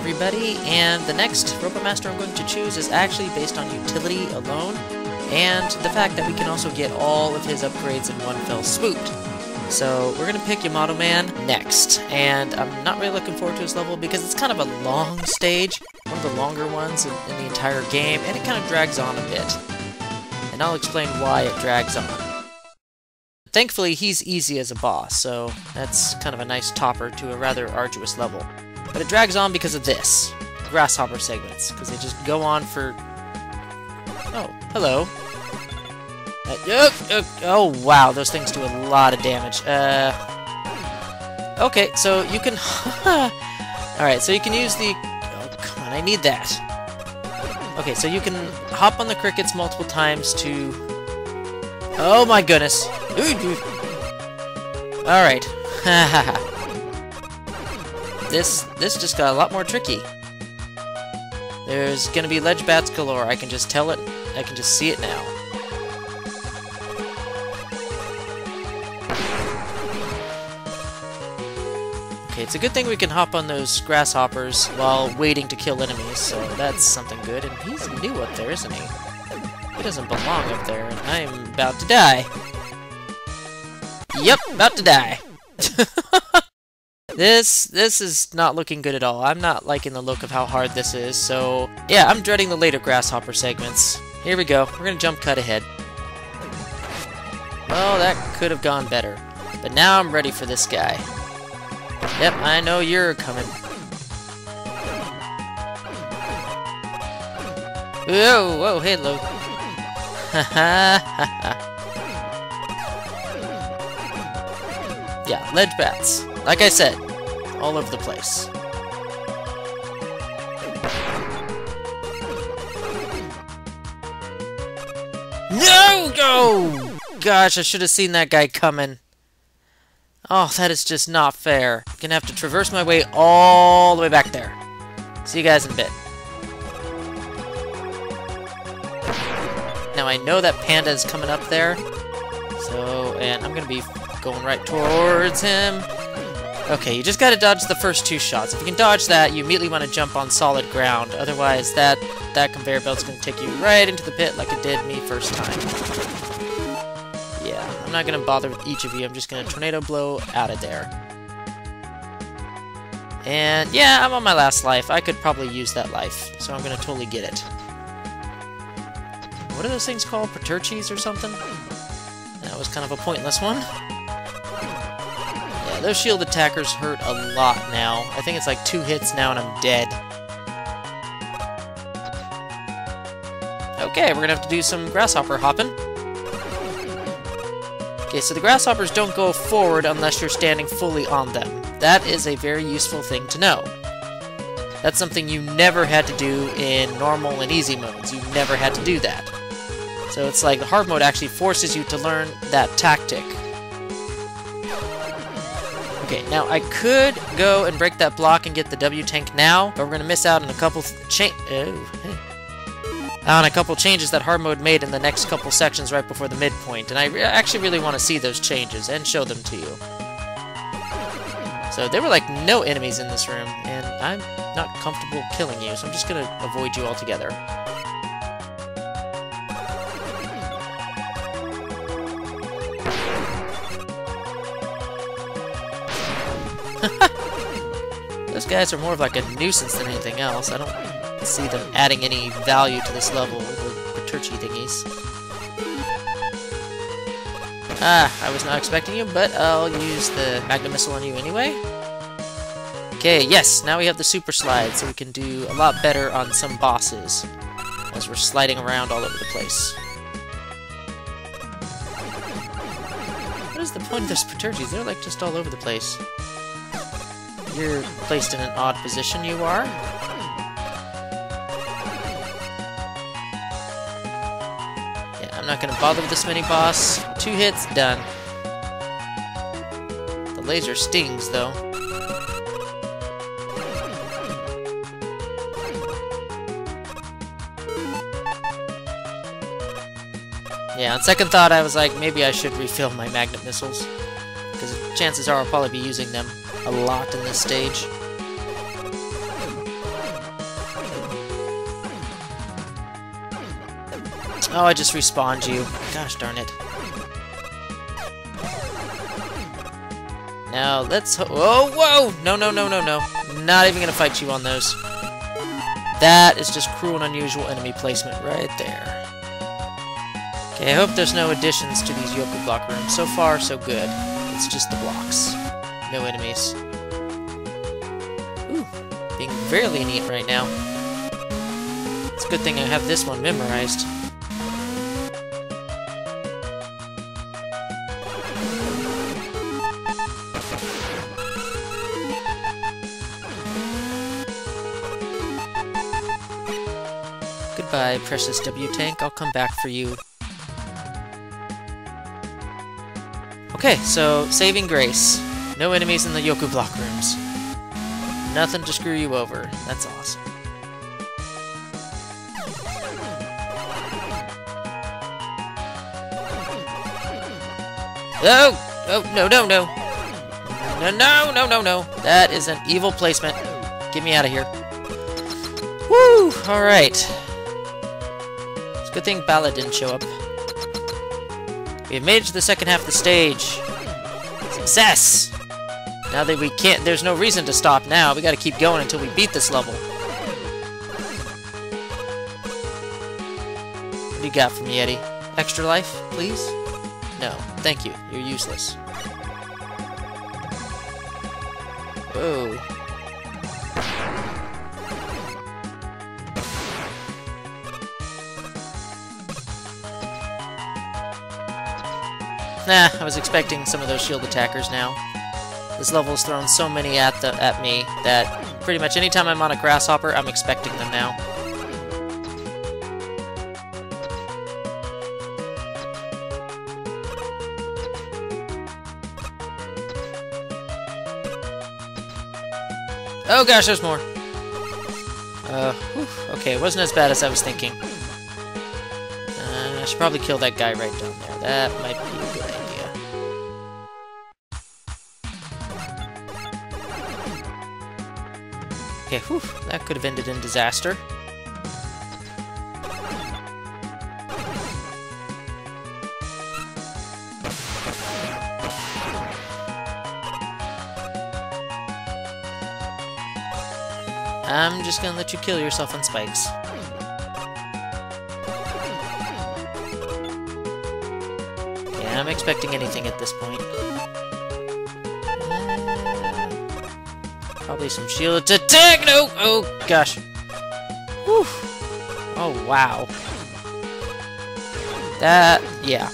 everybody, and the next Robot Master I'm going to choose is actually based on utility alone, and the fact that we can also get all of his upgrades in one fell swoop. So we're going to pick Yamato Man next, and I'm not really looking forward to his level because it's kind of a long stage, one of the longer ones in the entire game, and it kind of drags on a bit. And I'll explain why it drags on. Thankfully, he's easy as a boss, so that's kind of a nice topper to a rather arduous level. But it drags on because of this, grasshopper segments, because they just go on for... Oh, hello. Oh, wow, those things do a lot of damage. Okay, so you can... Alright, so you can use the... Oh, come on, I need that. Okay, so you can hop on the crickets multiple times to... Oh my goodness. Alright. This just got a lot more tricky. There's gonna be ledge bats galore. I can just tell it. I can just see it now. Okay, it's a good thing we can hop on those grasshoppers while waiting to kill enemies, so that's something good. And he's new up there, isn't he? He doesn't belong up there, and I'm about to die. Yep, about to die. This is not looking good at all. I'm not liking the look of how hard this is, so... Yeah, I'm dreading the later grasshopper segments. Here we go. We're gonna jump cut ahead. Well, that could have gone better. But now I'm ready for this guy. Yep, I know you're coming. Whoa, whoa, hello. Yeah, ledge bats. Like I said, all over the place. No! Go! Gosh, I should have seen that guy coming. Oh, that is just not fair. I'm gonna have to traverse my way all the way back there. See you guys in a bit. Now I know that panda is coming up there. So, and I'm gonna be going right towards him. Okay, you just gotta dodge the first two shots. If you can dodge that, you immediately want to jump on solid ground. Otherwise, that conveyor belt's gonna take you right into the pit like it did me first time. Yeah, I'm not gonna bother with each of you. I'm just gonna tornado blow out of there. And yeah, I'm on my last life. I could probably use that life, so I'm gonna totally get it. What are those things called? Paterchis or something? That was kind of a pointless one. Yeah, those shield attackers hurt a lot now. I think it's like 2 hits now and I'm dead. Okay, we're gonna have to do some grasshopper hopping. Okay, so the grasshoppers don't go forward unless you're standing fully on them. That is a very useful thing to know. That's something you never had to do in normal and easy modes. You never had to do that. So it's like the hard mode actually forces you to learn that tactic. Okay, now I could go and break that block and get the W tank now, but we're gonna miss out on a couple changes that hard mode made in the next couple sections right before the midpoint, and I actually really want to see those changes and show them to you. So there were like no enemies in this room, and I'm not comfortable killing you, so I'm just gonna avoid you altogether. Those guys are more of like a nuisance than anything else. I don't see them adding any value to this level with the Paterchi thingies. Ah, I was not expecting you, but I'll use the Magna Missile on you anyway. Okay, yes, now we have the Super Slide, so we can do a lot better on some bosses as we're sliding around all over the place. What is the point of those Paterchis? They're like just all over the place. You're placed in an odd position, you are. Yeah, I'm not gonna bother with this mini-boss. 2 hits, done. The laser stings, though. Yeah, on second thought, I was like, maybe I should refill my magnet missiles. Because chances are I'll probably be using them a lot in this stage. Oh, I just respawned you. Gosh darn it. Now, let's whoa, whoa! No, no, no, no, no. Not even gonna fight you on those. That is just cruel and unusual enemy placement right there. Okay, I hope there's no additions to these Yoku block rooms. So far, so good. It's just the blocks. No enemies. Ooh, being very lenient right now. It's a good thing I have this one memorized. Goodbye, precious W-Tank. I'll come back for you. Okay, so saving grace. No enemies in the Yoku block rooms. Nothing to screw you over. That's awesome. Oh! Oh, no, no, no! No, no, no, no, no! That is an evil placement. Get me out of here. Woo! Alright. It's a good thing Bala didn't show up. We've made it to the second half of the stage. Success! Now that we can't, there's no reason to stop now. We gotta keep going until we beat this level. What do you got for me, Eddie? Extra life, please? No, thank you. You're useless. Whoa. Nah, I was expecting some of those shield attackers now. This level has thrown so many at me that pretty much anytime I'm on a grasshopper, I'm expecting them now. Oh gosh, there's more. Okay, it wasn't as bad as I was thinking. I should probably kill that guy right down there. That might be a good idea. Okay, whew, that could have ended in disaster. I'm just gonna let you kill yourself on spikes. Yeah, I'm expecting anything at this point. Probably some shield attack! No! Oh, gosh. Whew. Oh, wow. That... yeah.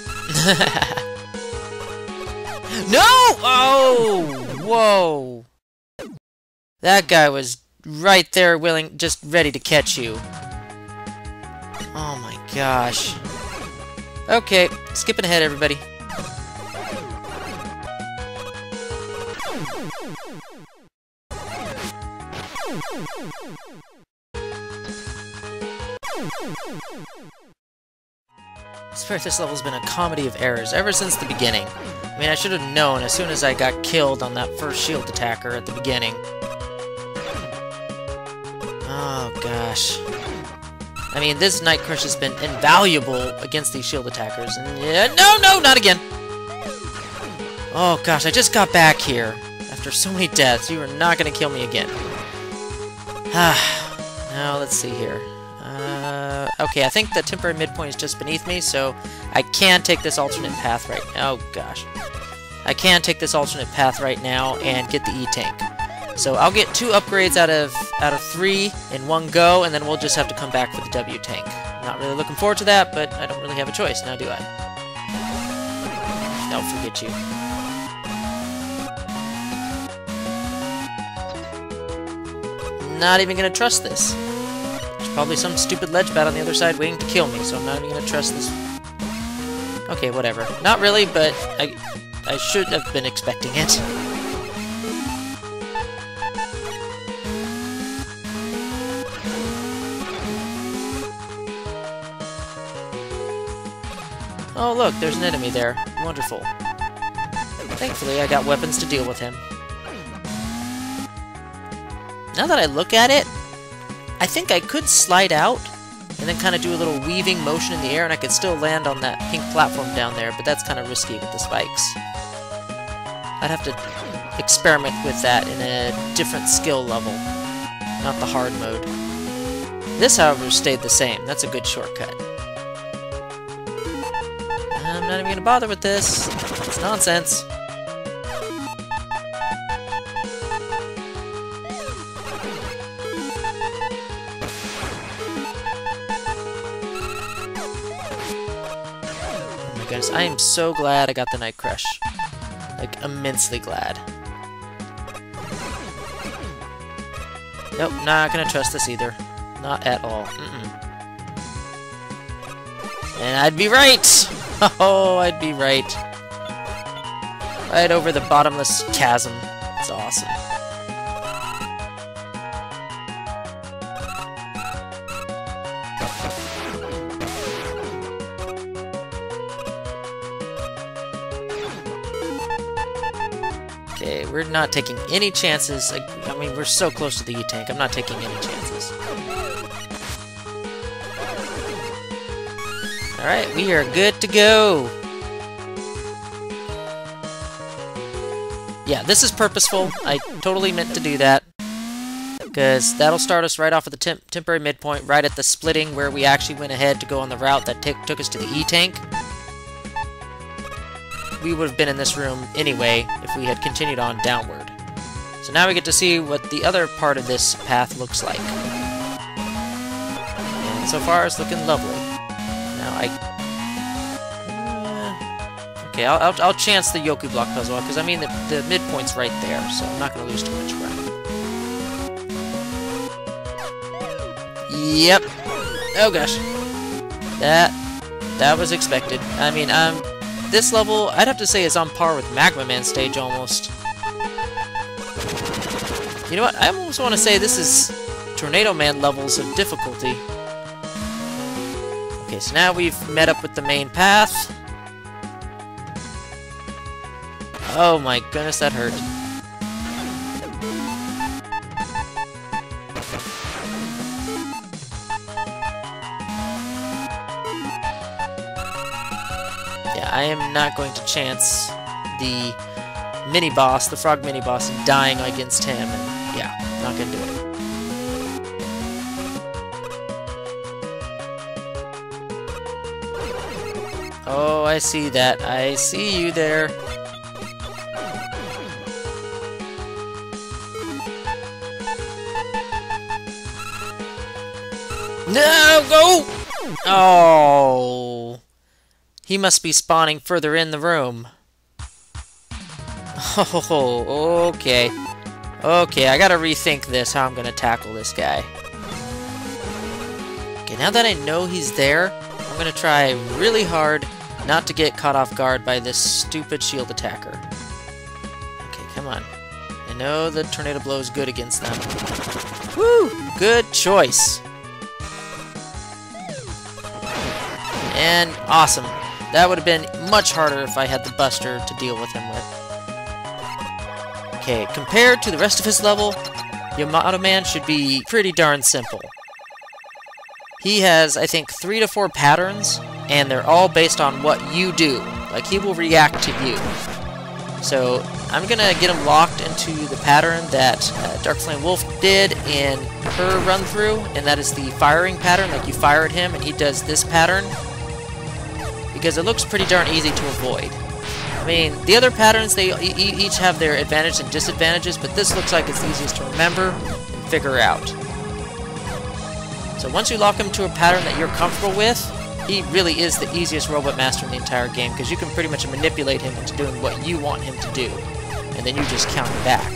No! Oh! Whoa! That guy was right there willing, just ready to catch you. Oh my gosh. Okay, skipping ahead, everybody. I swear this level's been a comedy of errors ever since the beginning. I mean, I should have known as soon as I got killed on that first shield attacker at the beginning. Oh gosh. I mean, this Night Crush has been invaluable against these shield attackers. And yeah, no, no, not again! Oh gosh, I just got back here. After so many deaths, you are not going to kill me again. Now, let's see here. Okay, I think the temporary midpoint is just beneath me, so I can take this alternate path right now. Oh gosh. I can take this alternate path right now and get the E-Tank. So I'll get 2 upgrades out of 3 in one go, and then we'll just have to come back for the W-Tank. Not really looking forward to that, but I don't really have a choice, now do I? Don't forget you. Not even gonna trust this. There's probably some stupid ledge bat on the other side waiting to kill me, so I'm not even gonna trust this. Okay, whatever. Not really, but I should have been expecting it. Oh look, there's an enemy there. Wonderful. Thankfully, I got weapons to deal with him. Now that I look at it, I think I could slide out and then kind of do a little weaving motion in the air, and I could still land on that pink platform down there, but that's kind of risky with the spikes. I'd have to experiment with that in a different skill level, not the hard mode. This, however, stayed the same. That's a good shortcut. I'm not even going to bother with this. It's nonsense. Oh my goodness, I am so glad I got the Night Crush. Like, immensely glad. Nope, not gonna trust this either. Not at all. And I'd be right! Oh, I'd be right. Right over the bottomless chasm. It's awesome. Okay, we're not taking any chances. I mean, we're so close to the E-Tank. I'm not taking any chances. Alright, we are good to go. Yeah, this is purposeful. I totally meant to do that. Because that'll start us right off at the temporary midpoint, right at the splitting where we actually went ahead to go on the route that took us to the E-Tank. We would have been in this room anyway if we had continued on downward. So now we get to see what the other part of this path looks like. And so far it's looking lovely. Now okay, I'll chance the Yoku block puzzle because I mean the midpoint's right there, so I'm not going to lose too much ground. Yep. Oh gosh. That was expected. I mean, this level, I'd have to say, is on par with Megaman stage, almost. You know what? I almost want to say this is Tornado Man levels of difficulty. Okay, so now we've met up with the main path. Oh my goodness, that hurt. I am not going to chance the mini-boss, the frog mini-boss, and dying against him, and yeah, not gonna do it. Oh, I see that. I see you there. No, go! Oh. He must be spawning further in the room. Oh, okay. Okay, I gotta rethink this, how I'm gonna tackle this guy. Okay, now that I know he's there, I'm gonna try really hard not to get caught off guard by this stupid shield attacker. Okay, come on. I know the tornado blow is good against them. Woo! Good choice. And awesome. That would have been much harder if I had the Buster to deal with him with. Okay, compared to the rest of his level, Yamato Man should be pretty darn simple. He has, I think, 3 to 4 patterns, and they're all based on what you do. Like, he will react to you. So, I'm gonna get him locked into the pattern that Dark Flame Wolf did in her run-through, and that is the firing pattern. Like, you fire at him, and he does this pattern. Because it looks pretty darn easy to avoid. I mean, the other patterns, they each have their advantages and disadvantages, but this looks like it's the easiest to remember and figure out. So once you lock him to a pattern that you're comfortable with, he really is the easiest Robot Master in the entire game, because you can pretty much manipulate him into doing what you want him to do, and then you just counter back.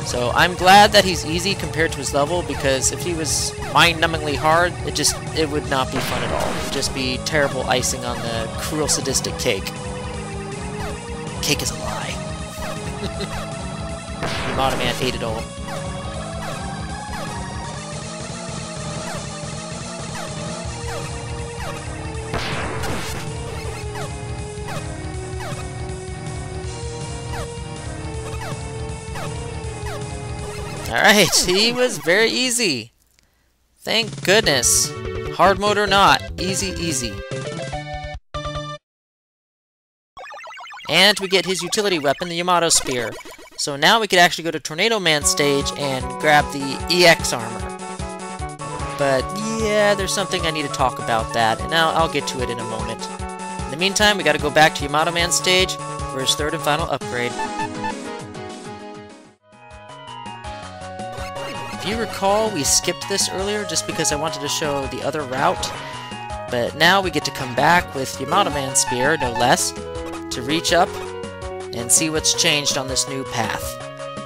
So I'm glad that he's easy compared to his level, because if he was mind-numbingly hard, it would not be fun at all. It would just be terrible icing on the cruel, sadistic cake. Cake is a lie. Yamato Man ate it all. Alright, he was very easy. Thank goodness. Hard mode or not, easy, easy. And we get his utility weapon, the Yamato Spear. So now we could actually go to Tornado Man stage and grab the EX armor. But yeah, there's something I need to talk about that, and I'll get to it in a moment. In the meantime, we gotta go back to Yamato Man stage for his third and final upgrade. If you recall, we skipped this earlier just because I wanted to show the other route. But now we get to come back with Yamato Man Spear, no less, to reach up and see what's changed on this new path.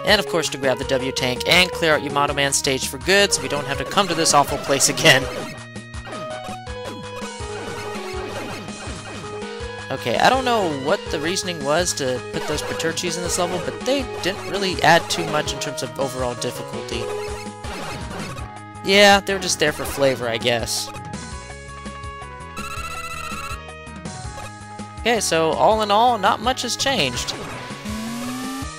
And of course to grab the W tank and clear out Yamato Man stage for good so we don't have to come to this awful place again. Okay, I don't know what the reasoning was to put those Paterchis in this level, but they didn't really add too much in terms of overall difficulty. Yeah, they were just there for flavor, I guess. Okay, so all in all, not much has changed.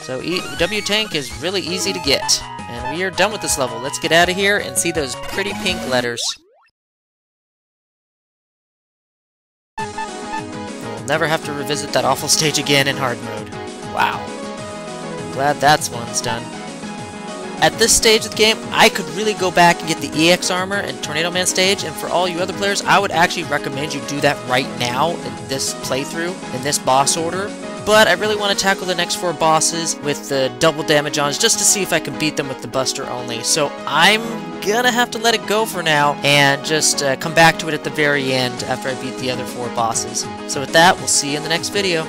So W tank is really easy to get. And we are done with this level. Let's get out of here and see those pretty pink letters. We'll never have to revisit that awful stage again in hard mode. Wow. I'm glad that's one's done. At this stage of the game, I could really go back and get the EX armor and Tornado Man stage, and for all you other players, I would actually recommend you do that right now in this playthrough, in this boss order. But I really want to tackle the next 4 bosses with the double damage ons just to see if I can beat them with the Buster only. So I'm gonna have to let it go for now and just come back to it at the very end after I beat the other 4 bosses. So with that, we'll see you in the next video.